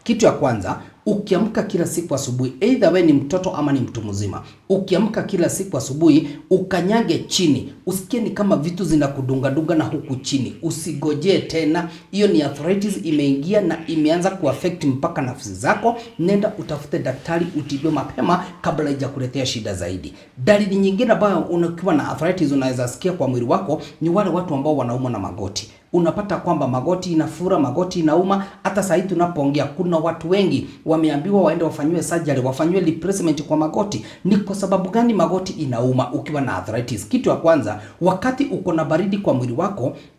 Kitu ya kwanza, ukiamka kila siku asubuhi, either we ni mtoto ama ni mtu mzima, ukiamka kila siku asubuhi ukanyage chini, usikie ni kama vitu zinakudunga na huku chini, usigojee tena. Hiyo ni arthritis imeingia na imeanza kuaffect mpaka nafsi zako. Nenda utafute daktari, utibiwe mapema kabla haijakuletea shida zaidi. Dalili nyingine ambayo unakiwa na arthritis unaweza sikia kwa mwili wako ni wale watu ambao wanaumwa na magoti. Unapata kwamba magoti inafura, magoti inauma. Hata sasa hivi tunapoongea kuna watu wengi wameambiwa waende wafanyiwe surgery, wafanyiwe replacement kwa magoti. Ni kwa sababu gani magoti inauma ukiwa na arthritis? Kitu ya kwanza, wakati uko na baridi kwa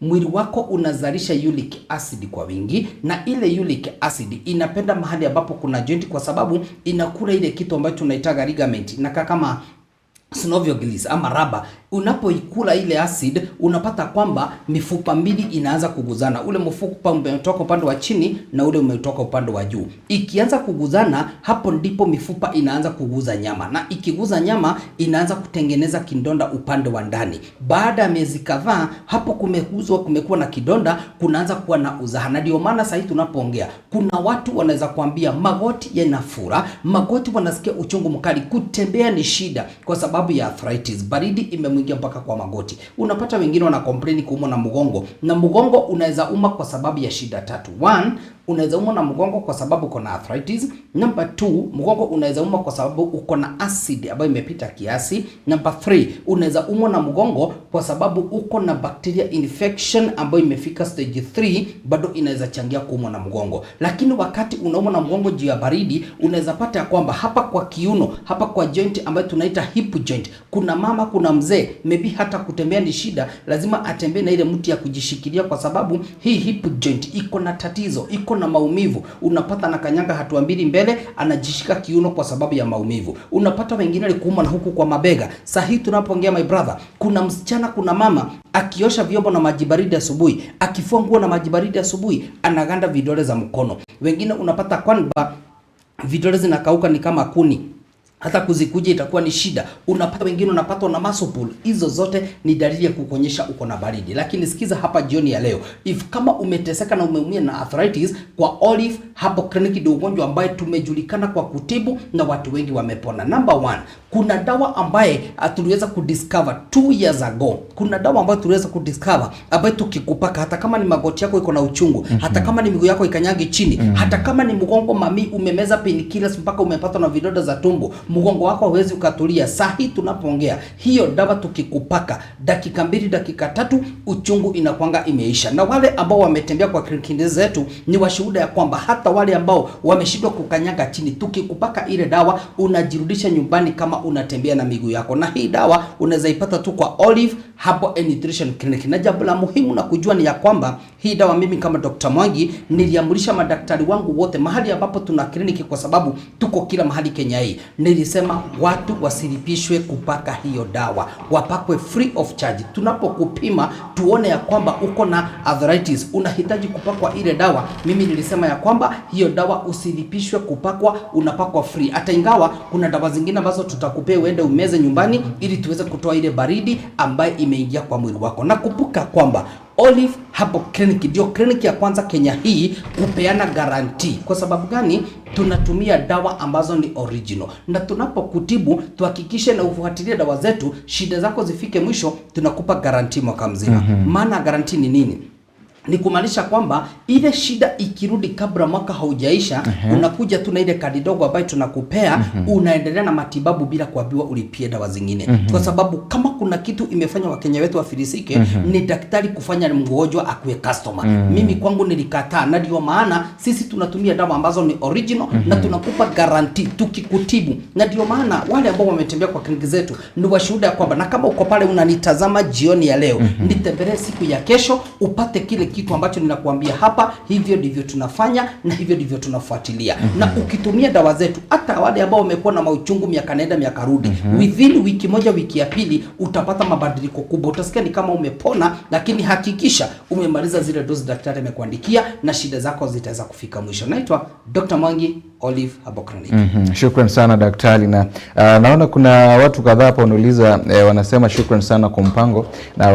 mwili wako unazalisha uric acid kwa wingi, na ile uric acid inapenda mahali ambapo kuna joint, kwa sababu inakula ile kitu ambacho tunaita ligament na kama synovial gills ama raba. Unapoikula ile acid unapata kwamba mifupa mbili inaanza kuguzana. Ule mfupa umetoka upande wa chini na ule umetoka upande wa juu. Ikianza kuguzana, hapo ndipo mifupa inaanza kuguza nyama, na ikiguza nyama inaanza kutengeneza kidonda upande wa ndani. Baada ya miezi kadhaa, hapo kumekuwa na kidonda, kunaanza kuwa na uzaha. Na ndio maana sasa tunapoongea kuna watu wanaweza kuambia magoti yanafura, magoti wanasikia uchungu mkali, kutembea ni shida kwa sababu ya arthritis. Baridi imemwingia mpaka kwa magoti. Unapata wengine wana complain kuumwa na mgongo, na mgongo unaweza uma kwa sababu ya shida tatu. 1, unaweza umwa na mgongo kwa sababu uko na arthritis. Number 2, mgongo unaweza umwa kwa sababu uko na acid ambayo imepita kiasi. Number 3, unaweza umwa na mgongo kwa sababu uko na bacteria infection ambayo imefika stage 3, bado inaweza changia kuumwa na mgongo. Lakini wakati unaumwa na mgongo juu ya baridi, unaweza pata ya kwamba hapa kwa kiuno, hapa kwa joint ambayo tunaita hip joint, kuna mama, kuna mzee, maybe hata kutembea ni shida, lazima atembee na ile mti ya kujishikilia, kwa sababu hii hip joint iko na tatizo, iko na maumivu. Unapata na kanyanga hatua mbili mbele, anajishika kiuno kwa sababu ya maumivu. Unapata wengine alikuuma na huku kwa mabega. Sasa hii tunapoongea, my brother, kuna msichana, kuna mama akiosha vyombo na maji baridi asubuhi, akifua nguo na maji baridi asubuhi, anaganda vidole za mkono. Wengine unapata kwamba vidole zinakauka ni kama kuni, hata kuzikuja itakuwa ni shida. Unapata wengine unapatwa na muscle pull. Hizo zote ni dalili ya kukuonyesha uko na baridi. Lakini sikiza hapa jioni ya leo, kama umeteseka na umeumia na arthritis, kwa Olive Herbal Clinic ndio ugonjwa ambaye tumejulikana kwa kutibu na watu wengi wamepona. Number 1, kuna dawa ambaye tuliweza kudiscover 2 years ago. Kuna dawa ambayo tuliweza kudiscover ambayo tukikupaka, hata kama ni magoti yako iko na uchungu, hata kama ni miguu yako ikanyagi chini, hata kama ni mgongo mami umemeza painkillers mpaka umepatwa na vidonda za tumbo, mgongo wako hawezi ukatulia. Saa hii tunapoongea, hiyo dawa tukikupaka dakika 2, dakika 3, uchungu inakwanga imeisha. Na wale ambao wametembea kwa kliniki zetu ni washuhuda ya kwamba hata wale ambao wameshindwa kukanyaga chini, tukikupaka ile dawa unajirudisha nyumbani kama unatembea na miguu yako. Na hii dawa unaweza ipata tu kwa Olive Herbal and Nutrition Clinic. Na jambo la muhimu na kujua ni ya kwamba hii dawa mimi kama Dr. Mwangi niliamrisha madaktari wangu wote mahali ambapo tuna kliniki, kwa sababu tuko kila mahali Kenya hii, nilisema watu wasilipishwe kupaka hiyo dawa, wapakwe free of charge. Tunapokupima tuone ya kwamba uko na arthritis, unahitaji kupakwa ile dawa, mimi nilisema ya kwamba hiyo dawa usilipishwe kupakwa, unapakwa free. Hata ingawa kuna dawa zingine ambazo tutakupea uende umeze nyumbani ili tuweze kutoa ile baridi ambayo imeingia kwa mwili wako. Na kumbuka kwamba Olive Herbal Clinic ndio kliniki ya kwanza Kenya hii kupeana guarantee. Kwa sababu gani? Tunatumia dawa ambazo ni original, na tunapokutibu tuhakikishe na ufuatilie dawa zetu, shida zako zifike mwisho, tunakupa guarantee mwaka mzima. Maana guarantee ni nini? Ni kumaanisha kwamba ile shida ikirudi kabla mwaka haujaisha, unakuja tu na ile kadi dogo ambayo tunakupea, unaendelea na matibabu bila kuambiwa ulipie dawa zingine. Kwa sababu kama kuna kitu imefanya Wakenya wetu wafilisike, ni daktari kufanya mgonjwa akuwe customer. Mimi kwangu nilikataa, na ndio maana sisi tunatumia dawa ambazo ni original na tunakupa guarantee tukikutibu. Na ndio maana wale ambao wametembea kwa kliniki zetu ni washuhuda kwamba, na kama uko pale unanitazama jioni ya leo, nitembelee siku ya kesho upate kile kitu ambacho ninakuambia hapa. Hivyo ndivyo tunafanya na hivyo ndivyo tunafuatilia. Na ukitumia dawa zetu, hata wale ambao wamekuwa na mauchungu miaka nenda miaka rudi, within wiki moja, wiki ya pili utapata mabadiliko kubwa. Utasikia ni kama umepona, lakini hakikisha umemaliza zile dozi daktari amekuandikia na shida zako zitaweza kufika mwisho. Naitwa Dr. Mwangi. Olive Herbal Clinic. Shukran sana daktari, na naona kuna watu kadhaa hapa wanauliza, wanasema shukran sana kwa mpango na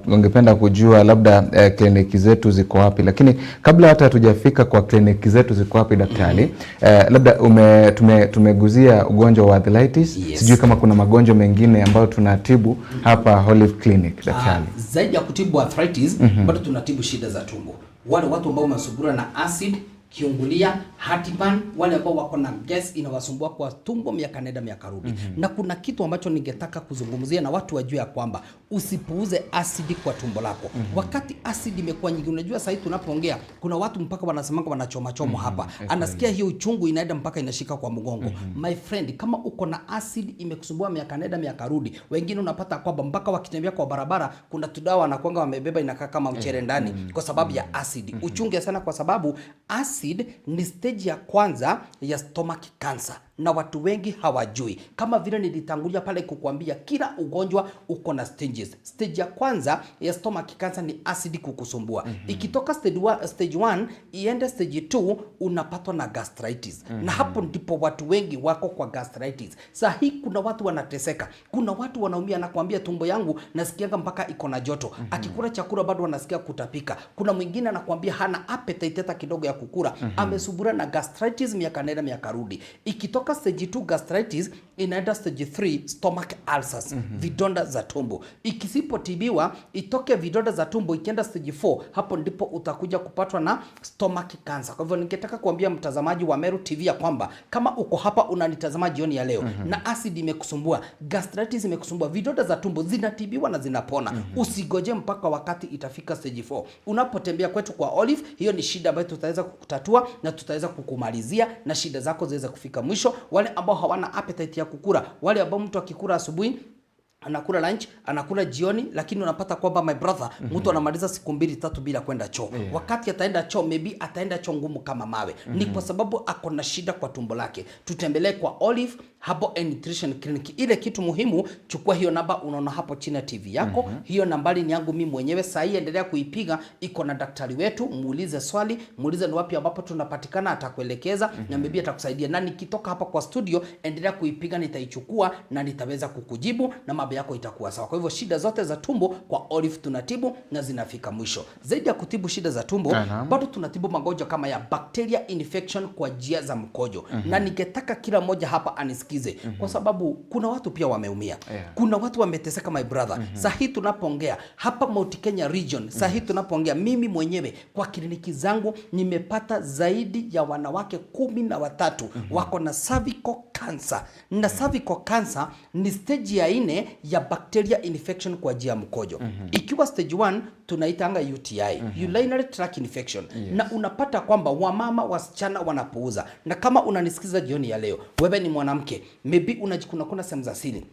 wangependa kujua labda kliniki zetu ziko wapi, lakini kabla hata hatujafika kwa kliniki zetu ziko wapi daktari, labda tumeguzia ugonjwa wa arthritis. Yes. Sijui kama kuna magonjwa mengine ambayo tunatibu hapa Olive Clinic daktari. Zaidi ya kutibu arthritis, bado tunatibu shida za tumbo. Wale watu ambao wanasumbuliwa na acid, kiungulia, heartburn, wale ambao wako na gas inawasumbua kwa tumbo miaka nenda miaka rudi. Na kuna kitu ambacho ningetaka kuzungumzia na watu wajue ya kwamba usipuuze acid kwa tumbo lako. Wakati acid imekuwa nyingi, unajua sasa tunapoongea kuna watu mpaka wanasemanga wanachoma chomo hapa. Anasikia hiyo uchungu inaenda mpaka inashika kwa mgongo. My friend, kama uko na acid imekusumbua miaka nenda miaka rudi, wengine unapata kwamba mpaka wakitembea kwa barabara kuna tudawa wanakuanga wamebeba inakaa kama mchere ndani kwa sababu ya acid. Uchunge sana kwa sababu acid ni stage ya kwanza ya stomach cancer na watu wengi hawajui. Kama vile nilitangulia pale kukuambia kila ugonjwa uko na stages. Stage ya kwanza ya stomach cancer ni acid kukusumbua. Ikitoka stage 1 iende stage 2 unapatwa na gastritis. Na hapo ndipo watu wengi wako kwa gastritis. Sahi kuna watu wanateseka. Kuna watu wanaumia na kuambia tumbo yangu nasikianga mpaka iko na joto. Akikula chakula bado wanasikia kutapika. Kuna mwingine anakuambia hana appetite hata kidogo ya kukula. Amesumbuliwa na gastritis miaka nenda miaka rudi. Ikitoka stage 2 gastritis inaenda stage 3 stomach ulcers, vidonda za tumbo. Ikisipotibiwa itoke vidonda za tumbo ikienda stage 4, hapo ndipo utakuja kupatwa na stomach cancer. Kwa hivyo ningetaka kuambia mtazamaji wa Meru TV ya kwamba kama uko hapa unanitazama jioni ya leo na acid imekusumbua, gastritis imekusumbua, vidonda za tumbo zinatibiwa na zinapona. Usigoje mpaka wakati itafika stage 4. Unapotembea kwetu kwa Olive, hiyo ni shida ambayo tutaweza kutatua na tutaweza kukumalizia na shida zako ziweze kufika mwisho. Wale ambao hawana appetite ya kukula, wale ambao mtu akikula asubuhi anakula lunch, anakula jioni, lakini unapata kwamba my brother, mtu anamaliza siku 2-3 bila kwenda choo. Wakati ataenda choo, maybe ataenda choo ngumu kama mawe. Ni kwa sababu ako na shida kwa tumbo lake. Tutembelee kwa Olive Herbal and Nutrition Clinic. Ile kitu muhimu, chukua hiyo namba unaona hapo chini ya TV yako. Hiyo nambari ni yangu mimi mwenyewe. Sasa hii endelea kuipiga, iko na daktari wetu, muulize swali, muulize ni wapi ambapo tunapatikana, atakuelekeza na maybe atakusaidia. Na nikitoka hapa kwa studio, endelea kuipiga, nitaichukua na nitaweza kukujibu na mambo yako itakuwa sawa. Kwa hivyo shida zote za tumbo kwa Olive tunatibu na zinafika mwisho. Zaidi ya kutibu shida za tumbo, bado tunatibu magonjwa kama ya bacteria infection kwa njia za mkojo. Na ningetaka kila mmoja hapa anisikize kwa sababu kuna watu pia wameumia. Kuna watu wameteseka my brother. Sahi tunapoongea hapa Mount Kenya region, sahi tunapoongea mimi mwenyewe kwa kliniki zangu nimepata zaidi ya wanawake 13 wako na cervical cancer. Na cervical cancer ni stage ya 4 ya bacteria infection kwa njia ya mkojo. Ikiwa stage 1 tunaitanga UTI, urinary tract infection. Na unapata kwamba wamama wasichana wanapuuza. Na kama unanisikiza jioni ya leo, wewe ni mwanamke, maybe unajikuna kuna sehemu za siri,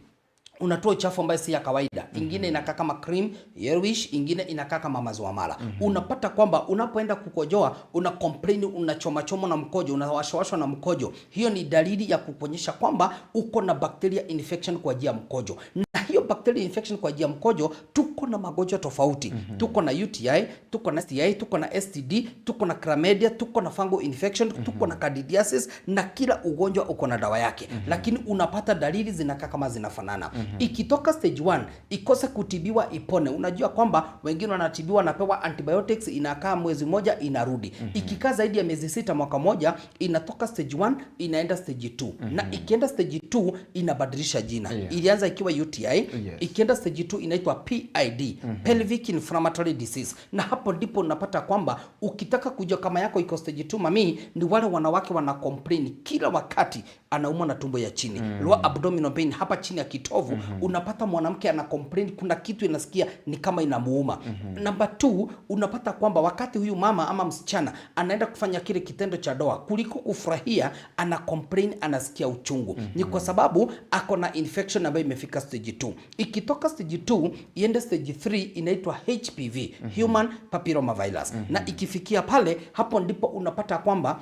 unatoa uchafu ambayo si ya kawaida. Ingine inakaa kama cream, yellowish, ingine inakaa kama maziwa mala. Unapata kwamba unapoenda kukojoa, una complain, unachoma chomo na mkojo, unawashwashwa na mkojo. Hiyo ni dalili ya kukuonyesha kwamba uko na bacteria infection kwa njia ya mkojo. Na hiyo bacteria infection kwa njia ya mkojo, tuko na magonjwa tofauti. Tuko na UTI, tuko na STI, tuko na STD, tuko na chlamydia, tuko na fungal infection, tuko na candidiasis, na kila ugonjwa uko na dawa yake. Lakini unapata dalili zinakaa kama zinafanana. Ikitoka stage 1 ikose kutibiwa ipone. Unajua kwamba wengine wanatibiwa napewa antibiotics, inakaa mwezi moja inarudi. Ikikaa zaidi ya miezi 6 mwaka moja, inatoka stage 1 inaenda stage 2. Na ikienda stage 2 inabadilisha jina. Ilianza ikiwa UTI, ikienda stage 2 inaitwa PID, pelvic inflammatory disease. Na hapo ndipo unapata kwamba ukitaka kujua kama yako iko stage 2 mami, ni wale wanawake wana complain kila wakati anaumwa na tumbo ya chini, lower abdominal pain hapa chini ya kitovu. Unapata mwanamke ana complain kuna kitu inasikia ni kama inamuuma. Number 2, unapata kwamba wakati huyu mama ama msichana anaenda kufanya kile kitendo cha doa, kuliko kufurahia ana complain, anasikia uchungu. Ni kwa sababu ako na infection ambayo imefika stage 2. Ikitoka stage 2 iende stage 3 inaitwa HPV, human papilloma virus. Na ikifikia pale, hapo ndipo unapata kwamba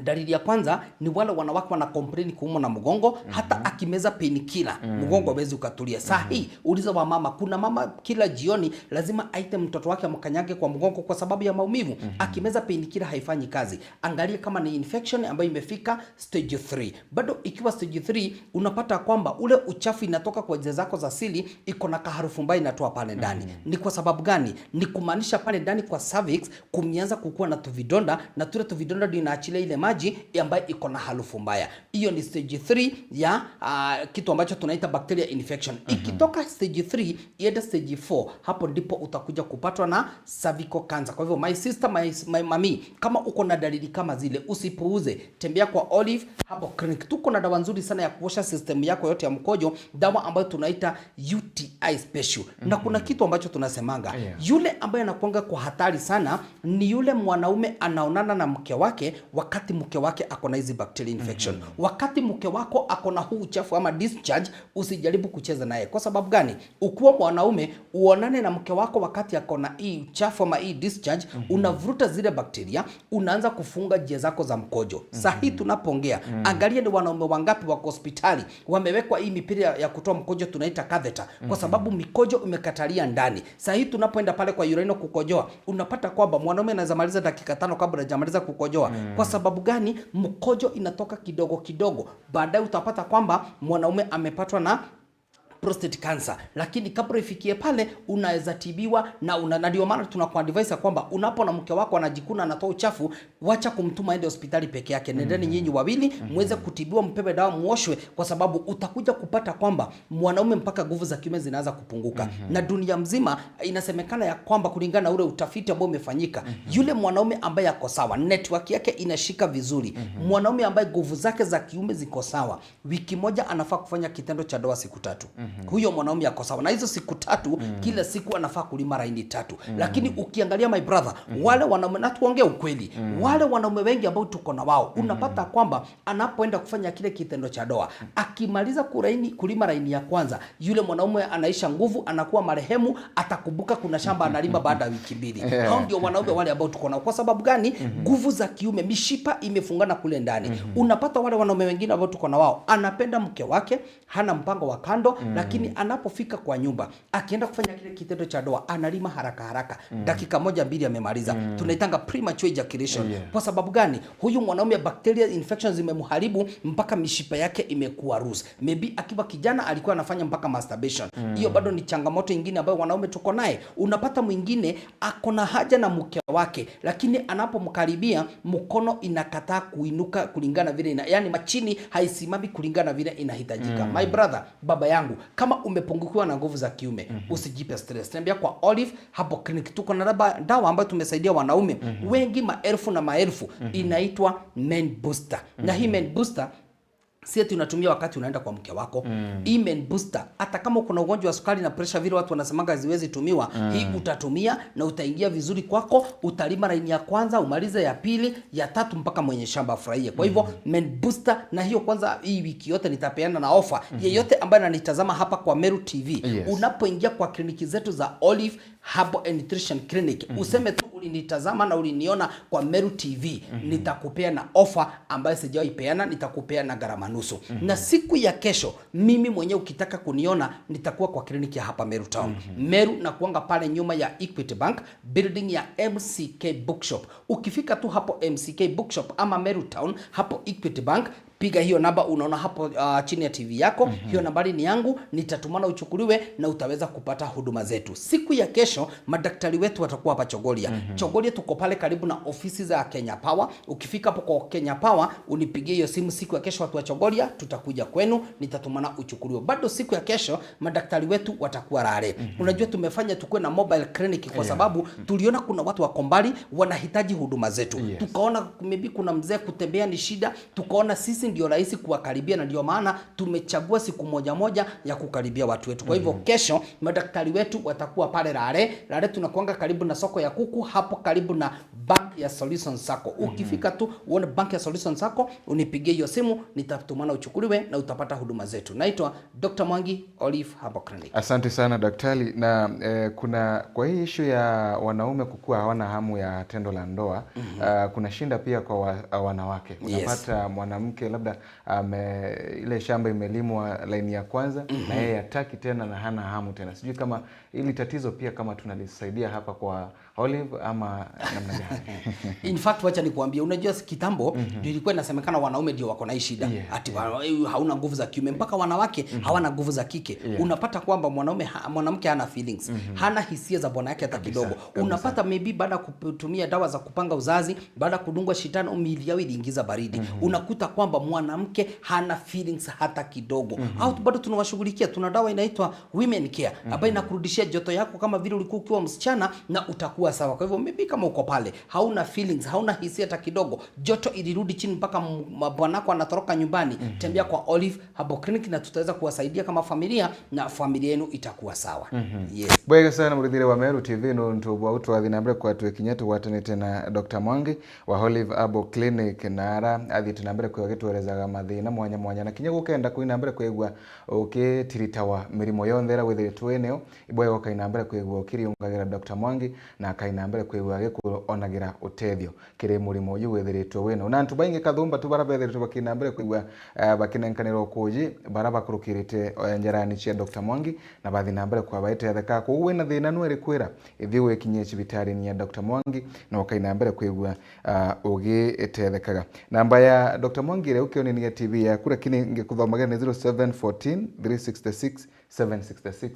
Dalili ya kwanza ni wale wanawake wana complain kuumwa na mgongo, hata akimeza painkiller mgongo hawezi ukatulia. Saa hii uliza wa mama, kuna mama kila jioni lazima aite mtoto wake amkanyage kwa mgongo kwa sababu ya maumivu. Akimeza painkiller haifanyi kazi. Angalia kama ni infection ambayo imefika stage 3. Bado ikiwa stage 3 unapata kwamba ule uchafu inatoka kwa njia zako za siri, iko na harufu mbaya inatoa pale ndani. Ni kwa sababu gani? Ni kumaanisha pale ndani kwa cervix kumeanza kukua na tuvidonda, na tule tuvidonda ndio inaachilia ile maji ambayo iko na harufu mbaya. Hiyo ni stage 3 ya kitu ambacho tunaita bacteria infection. Ikitoka stage 3 iende stage 4, hapo ndipo utakuja kupatwa na cervical cancer. Kwa hivyo my sister, my mami, kama uko na dalili kama zile usipuuze, tembea kwa Olive Herbal Clinic. Tuko na dawa nzuri sana ya kuosha system yako yote ya mkojo, dawa ambayo tunaita UTI special. Na kuna kitu ambacho tunasemanga, yule ambaye anakuanga kwa hatari sana ni yule mwanaume anaonana na mke wake wakati mke wake ako na hizi bacteria infection. Wakati mke wako ako na huu uchafu ama discharge, usijaribu kucheza naye. Kwa sababu gani? Ukiwa mwanaume uonane na mke wako wakati ako na hii uchafu ama hii discharge, unavuruta zile bakteria, unaanza kufunga njia zako za mkojo. Sasa hii tunapoongea, angalia ni wanaume wangapi wako hospitali wamewekwa hii mipira ya kutoa mkojo tunaita catheter, kwa sababu mikojo imekatalia ndani. Sasa hii tunapoenda pale kwa urino kukojoa, unapata kwamba mwanaume anaweza maliza dakika 5 kabla hajamaliza kukojoa. Kwa sababu gani? Mkojo inatoka kidogo kidogo. Baadaye utapata kwamba mwanaume amepatwa na prostate cancer, lakini kabla ifikie pale unaweza tibiwa na ndio maana tunakuadvise kwamba unapo na mke wako anajikuna anatoa uchafu, wacha kumtuma aende hospitali peke yake. Nendeni nyinyi wawili muweze kutibiwa, mpewe dawa, muoshwe, kwa sababu utakuja kupata kwamba mwanaume mpaka nguvu za kiume zinaanza kupunguka. Na dunia mzima inasemekana ya kwamba kulingana na ule utafiti ambao umefanyika, yule mwanaume ambaye ako sawa, network yake inashika vizuri, mwanaume ambaye nguvu zake za kiume ziko sawa, wiki moja anafaa kufanya kitendo cha ndoa siku 3. Huyo mwanaume ako sawa, na hizo siku 3 kila siku anafaa kulima raini 3. Lakini ukiangalia my brother, wale wanaume, na tuongee ukweli, wale wanaume wengi ambao tuko na wao, unapata kwamba anapoenda kufanya kile kitendo cha ndoa, akimaliza kulima raini ya kwanza, yule mwanaume anaisha nguvu, anakuwa marehemu, atakumbuka kuna shamba analima baada ya wiki 2. Hao ndio wanaume wale ambao tuko nao. Kwa sababu gani? Nguvu za kiume, mishipa imefungana kule ndani. Unapata wale wanaume wengine ambao tuko na wao, anapenda mke wake, hana mpango wa kando, lakini anapofika kwa nyumba, akienda kufanya kile kitendo cha ndoa, analima haraka haraka, dakika 1-2 amemaliza. Tunaitanga premature ejaculation. Kwa sababu gani? Huyu mwanaume bacteria infections zimemharibu mpaka mishipa yake imekuwa loose. Maybe akiwa kijana alikuwa anafanya mpaka masturbation. Hiyo bado ni changamoto nyingine ambayo wanaume tuko naye. Unapata mwingine ako na haja na mke wake, lakini anapomkaribia mkono inakataa kuinuka kulingana vile yani machini haisimami kulingana vile inahitajika. My brother, baba yangu, kama umepungukiwa na nguvu za kiume, usijipe stress. Tembea kwa Olive Herbal Clinic. Tuko na dawa ambayo tumesaidia wanaume wengi, maelfu na maelfu, inaitwa Men Booster. Na hii Men Booster si tunatumia wakati unaenda kwa mke wako. Hii Men Booster, hata kama uko na ugonjwa wa sukari na pressure vile watu wanasemaga haziwezi tumiwa, hii utatumia na utaingia vizuri kwako, utalima raini ya kwanza, umalize ya pili, ya 3 mpaka mwenye shamba afurahie. Kwa hivyo Men Booster, na hiyo kwanza hii wiki yote nitapeana na offer. Yeyote ambaye ananitazama hapa kwa Meru TV, unapoingia kwa kliniki zetu za Olive Herbal and Nutrition Clinic, useme tu ulinitazama na uliniona kwa Meru TV, nitakupea na offer ambayo sijawahi peana, nitakupea na gharama nusu. Na siku ya kesho mimi mwenyewe ukitaka kuniona, nitakuwa kwa kliniki ya hapa Meru Town. Meru na kuanga pale nyuma ya Equity Bank building ya MCK Bookshop. Ukifika tu hapo MCK Bookshop ama Meru Town hapo Equity Bank, piga hiyo namba unaona hapo chini ya TV yako. Hiyo nambari ni yangu, nitatumana uchukuliwe na utaweza kupata huduma zetu. Siku ya kesho madaktari wetu watakuwa hapa Chogoria. Chogoria tuko pale karibu na ofisi za Kenya Power. Ukifika hapo kwa Kenya Power, unipigie hiyo simu siku ya kesho, watu wa Chogoria tutakuja kwenu, nitatumana uchukuliwe. Bado siku ya kesho madaktari wetu watakuwa Rare. Unajua tumefanya tukue na mobile clinic kwa sababu tuliona kuna watu wako mbali wanahitaji huduma zetu. Tukaona maybe kuna mzee kutembea ni shida, tukaona sisi ndio rahisi kuwakaribia, na ndio maana tumechagua siku moja ya kukaribia watu wetu. Kwa hivyo kesho madaktari wetu watakuwa pale Rare. Rare tunakuanga karibu na soko ya kuku, hapo karibu na Bank ya Solution Sacco. Ukifika tu uone Bank ya Solution Sacco, unipigie hiyo simu, nitatumana uchukuliwe na utapata huduma zetu. Naitwa Dr. Mwangi, Olive Herbal Clinic. Asante sana daktari. Na kuna kwa hii issue ya wanaume kukua hawana hamu ya tendo la ndoa, kuna shinda pia kwa wanawake. Unapata mwanamke labda ile shamba imelimwa laini ya kwanza na yeye hataki tena na hana hamu tena. Sijui kama ili tatizo pia kama tunalisaidia hapa kwa Olive ama namna gani? In fact, wacha nikuambie, unajua kitambo ndio ilikuwa inasemekana wanaume ndio wako na hii shida. Ati hauna nguvu za kiume, mpaka wanawake hawana nguvu za kike. Unapata kwamba mwanamke hana feelings, hana hisia za bwana yake hata kidogo. Unapata maybe baada kutumia dawa za kupanga uzazi, baada kudungwa shindano, miili yao iliingiza baridi. Unakuta kwamba mwanamke hana feelings hata kidogo. Au bado tunawashughulikia, tuna dawa inaitwa Women Care ambayo inakurudishia joto yako kama vile ulikuwa ukiwa msichana na utakuwa sawa. Kwa hivyo maybe kama uko pale hauna feelings, hauna hisia hata kidogo, joto ilirudi chini mpaka bwanako anatoroka nyumbani, tembea kwa Olive Herbal Clinic na tutaweza kuwasaidia kama familia na familia yenu itakuwa sawa. Yes. Bwega sana murithire wa Meru TV no ntubwa utwathi na mbere kwa twekinyetu watanite na Dr. Mwangi wa Olive Herbal Clinic na ara athite na mbere kwa gitwerezaga mathina mwanya mwanya na kinya gukenda kuina mbere kwigwa ukitiritawa mirimo yonthe ra withire tweneo ibwega kaina mbere kwigwa ukiriungagira Dr. Mwangi na kaina mbere kwigwa gikuonagira utethio kiri murimo uyu withiritwe wino na ntu baingi kathumba tu bara bethiritwe bakina mbere kwigwa bakinenkanirwo kuji bara bakurukirite njerani cia Dr. Mwangi na bathi na mbere kwa baitetheka ko wina thina nwere kwira ithi wikinye cibitari ni ya Dr. Mwangi na ukaina mbere kwigwa ugitethekaga. Namba ya Dr. Mwangi re ukioninia TV ya kura kini ngikuthomagira ni 0714 366 766.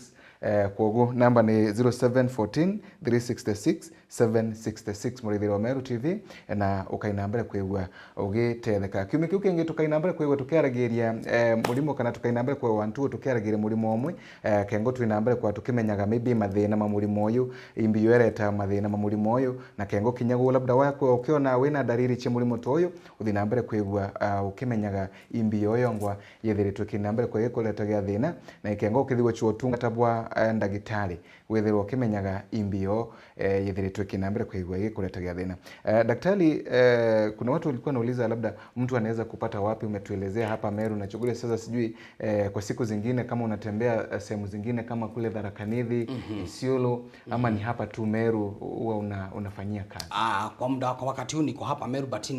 Kwogo namba ni 0714 366 766 murithiro wa Meru TV na ukaina mbere kwigwa ugitetheka. Kiumia kiu kingi tukaina mbere kwigwa tukiaragiria murimo kana tukaina mbere kwa wantu tukiaragiria murimo omwe kengo twina mbere kwa tukimenyaga maybe mathina ma murimo uyu imbi yoreta mathina ma murimo uyu na kengo kinyago labda wako ukiona wina dalili cia murimo toyo uthina mbere kwigwa ukimenyaga imbi yoyongwa yethiritwe kina mbere kwa gikuletaga thina na kengo ukithigwa chuo tungata bwa ndagitari wethirwo kimenyaga imbio yethiritwe kina mbere kwigwa gikuletaga thina. Daktari, kuna watu walikuwa nauliza labda mtu anaweza kupata wapi? Umetuelezea hapa Meru na Chogoria, sasa sijui kwa siku zingine kama unatembea sehemu zingine kama kule Tharaka-Nithi, Isiolo ama ni hapa tu Meru huwa unafanyia kazi? Kwa muda kwa wakati huu niko hapa Meru, but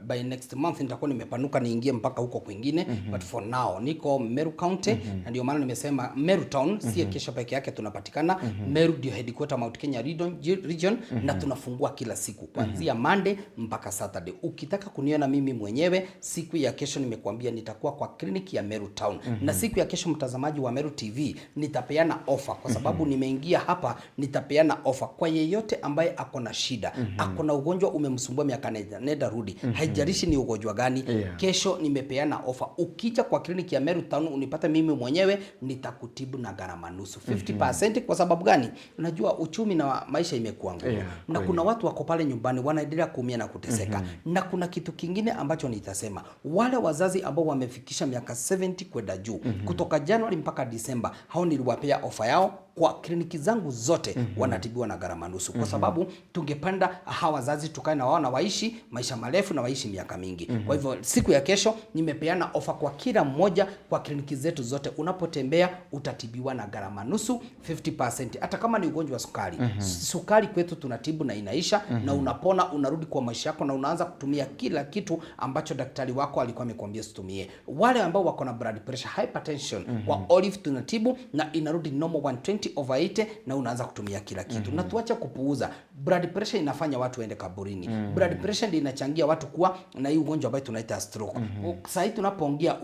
by next month nitakuwa nimepanuka niingie mpaka huko kwingine, but for now niko Meru County na ndio maana nimesema Meru Town si kesho peke yake tunapatikana. Meru ndio headquarter Mount Kenya region na tunafungua kila siku kuanzia Monday mpaka Saturday. Ukitaka kuniona mimi mwenyewe siku ya kesho, nimekuambia nitakuwa kwa kliniki ya Meru Town. Na siku ya kesho, mtazamaji wa Meru TV, nitapeana offer kwa sababu nimeingia hapa, nitapeana offer kwa yeyote ambaye ako na shida, ako na ugonjwa umemsumbua miaka nenda rudi, haijalishi ni ugonjwa gani. Kesho nimepeana offer. Ukija kwa kliniki ya Meru Town unipata mimi mwenyewe, nitakutibu na gharama nusu 50%. Kwa sababu gani? Unajua uchumi na maisha imekuwa ngumu na kuna watu wako pale nyumbani wanaendelea kuumia na kuteseka. Na kuna kitu kingine ambacho nitasema, wale wazazi ambao wamefikisha miaka 70 kwenda juu, kutoka Januari mpaka Disemba, hao niliwapea ofa yao kwa kliniki zangu zote, wanatibiwa na gharama nusu. Kwa sababu tungependa hawa wazazi tukae na wao na waishi maisha marefu na waishi miaka mingi. Kwa hivyo siku ya kesho nimepeana ofa kwa kila mmoja kwa kliniki zetu zote. Unapotembea utatibiwa na gharama nusu 50%. Hata kama ni ugonjwa wa sukari. Sukari kwetu tunatibu na inaisha na unapona, unarudi kwa maisha yako na unaanza kutumia kila kitu ambacho daktari wako alikuwa amekwambia usitumie. Wale ambao wako na blood pressure, hypertension, kwa Olive tunatibu na inarudi normal 120/80 na unaanza kutumia kila kitu. Na tuache kupuuza. Blood pressure inafanya watu waende kaburini. Blood pressure ndio inachangia watu kuwa na hii ugonjwa ambao tunaita stroke. Sasa hivi tunapoongea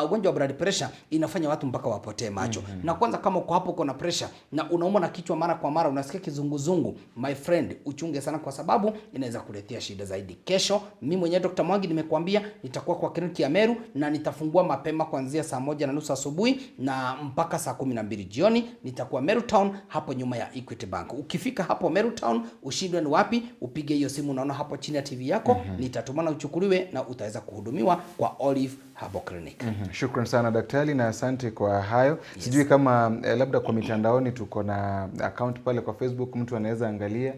ugonjwa wa blood pressure inafanya watu mpaka wapotee macho. Na kwanza kama uko hapo uko na pressure na unaumwa na kichwa mara kwa mara, unasikia kizunguzungu, my friend, uchunge sana kwa sababu inaweza kuletea shida zaidi. Kesho mimi mwenyewe Dr. Mwangi nimekuambia nitakuwa kwa kliniki ya Meru na nitafungua mapema kuanzia saa 1:30 asubuhi na mpaka saa 12 jioni. Nitakuwa Meru Town hapo nyuma ya Equity Bank. Ukifika hapo Meru Town ushindwe ni wapi, upige hiyo simu unaona hapo chini ya TV yako, nitatumana uchukuliwe na utaweza kuhudumiwa kwa Olive Herbal Clinic. Shukran sana daktari na asante kwa hayo. Sijui kama labda kwa mitandaoni tuko na account pale kwa Facebook, mtu anaweza angalia.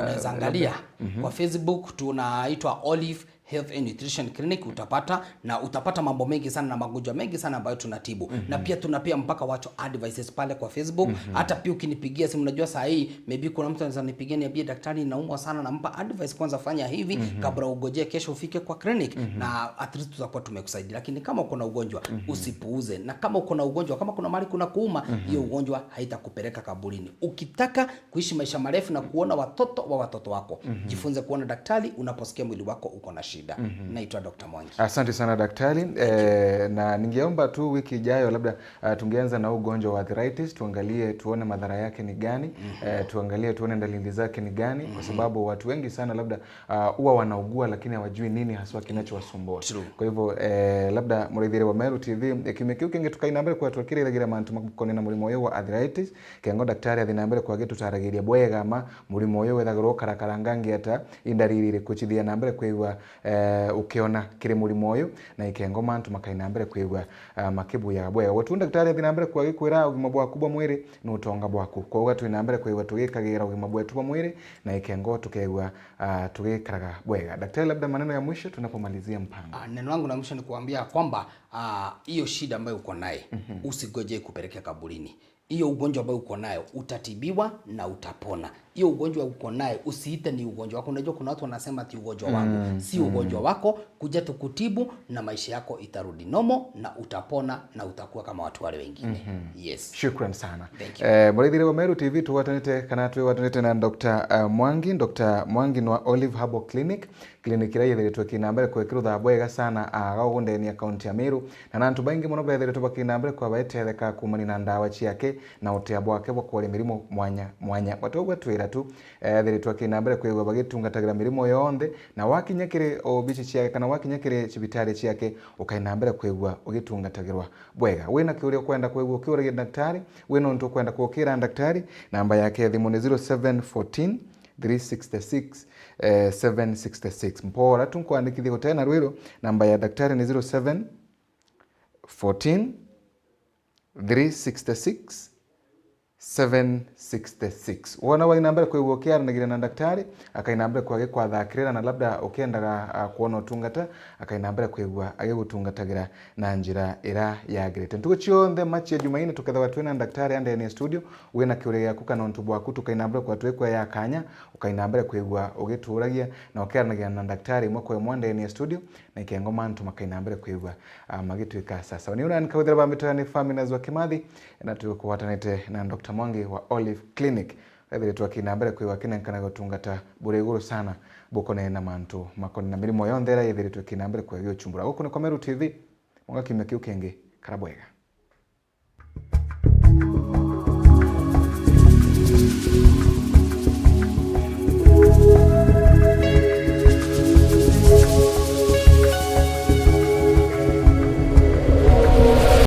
Unaweza angalia kwa Facebook, tunaitwa Olive Health and Nutrition Clinic, utapata mambo mengi sana na magonjwa mengi sana ambayo tunatibu. Na pia tunapia mpaka watu advices pale kwa Facebook. Hata pia ukinipigia simu, unajua saa hii maybe kuna mtu anaweza nipigia niambie daktari naumwa sana, nampa advice kwanza fanya hivi kabla ugojee kesho ufike kwa clinic, na at least tutakuwa tumekusaidia. Lakini kama uko na ugonjwa usipuuze, na kama uko na ugonjwa, kama kuna mahali kuna kuuma, hiyo ugonjwa haitakupeleka kaburini. Ukitaka kuishi maisha marefu na kuona watoto wa watoto wako, jifunze kuona daktari unaposikia mwili wako uko na shida. Naitwa Dr. Mwangi. Asante sana daktari. Na ningeomba tu wiki ijayo labda tungeanza na ugonjwa wa arthritis, tuangalie tuone madhara yake ni gani, tuangalie tuone dalili zake ni gani, kwa sababu watu wengi sana labda huwa wanaugua lakini hawajui nini haswa kinachowasumbua. Kwa hivyo labda murithire wa Meru TV kimekio kinge tukaina mbere kwa twakire iragira mantu makone na murimo uyu wa arthritis kengo daktari athina mbere kwa gitu taragiria bwega ma murimo uyu wethagirwo karakarangangi ata indariri kuchithia na mbere kwigwa ukiona kire murimo uyu na ikengo mantu makaina mbere kwigwa makibuya bwega watu daktari athina mbere kwa gikwira ugima bwaku bwa mwiri ni utonga bwaku kwa uga twina mbere kwigwa tugikagira ugima bwetu bwa mwiri na ikengo tukegwa tugikaraga bwega. Daktari, labda maneno ya mwisho tunapomalizia mpango. Neno langu la mwisho ni kuambia kwamba hiyo shida ambayo uko naye usigoje kupelekea kaburini. Hiyo ugonjwa ambao uko nayo utatibiwa na utapona. Hiyo ugonjwa uko nayo usiite ni ugonjwa wako. Unajua kuna watu wanasema ati ugonjwa wangu. Si ugonjwa wako, kuja tukutibu na maisha yako itarudi nomo na utapona na utakuwa kama watu wale wengine. Yes. Shukran sana. Murithire wa Meru TV tuwatanite kana tuwatanite na Dr. Mwangi. Dr. Mwangi wa Olive Herbal Clinic. Clinic ira yethiritwe kinambere kwekirwo thabwega sana agagunde ni account ya Meru na nantu baingi muno bethiritwe bakinambere kwa baetetheka kumani na ndawa ciake na uteabo wake bwa kwari mirimo mwanya watogwa twira tu thiritwe kinambere kwigwa bagitungatagira mirimo yonthe na wakinyakire obici ciake kana wakinyakire cibitari ciake ukainambere kwigwa ugitungatagirwa bwega. Wina kiuria kwenda kwigwa kiuria daktari, wina ntu kwenda kwokira daktari, namba yake thimu ni 0714 366 766. Mpora tunkwandikithia tena rwiro, namba ya daktari ni 0714 366 766. Wona wa inambere kwa uokea na daktari akainambere kwa kwa thakirira na labda ukiendaga kuona utungata akainambere kwa agigutungatagira na njira ira yagirite. Ntuko cionthe machi ya Jumaine tukethaga twina daktari ande ni studio wina kiuria yaku kana ntubu waku tukainambere kwa twekwa ya kanya ukainambere kwa ugituragia na ukiaranagia na daktari mwako mwande ni studio na ikengo mantu makainambere kwa magitwika sasa. Ni una nikawithira ba mitani family zwa Kimathi na tukuwatanite na Dr. Mwangi wa Olive Clinic ethiritwe kinambere kwiwa kinenkana gutungata bure iguru sana bukone na mantu makoni na mirimo yonthe ira ethiritwe kinambere kwa gyo chumbura guku ni kwa Meru TV mwanga kimya kiu kenge karabwega.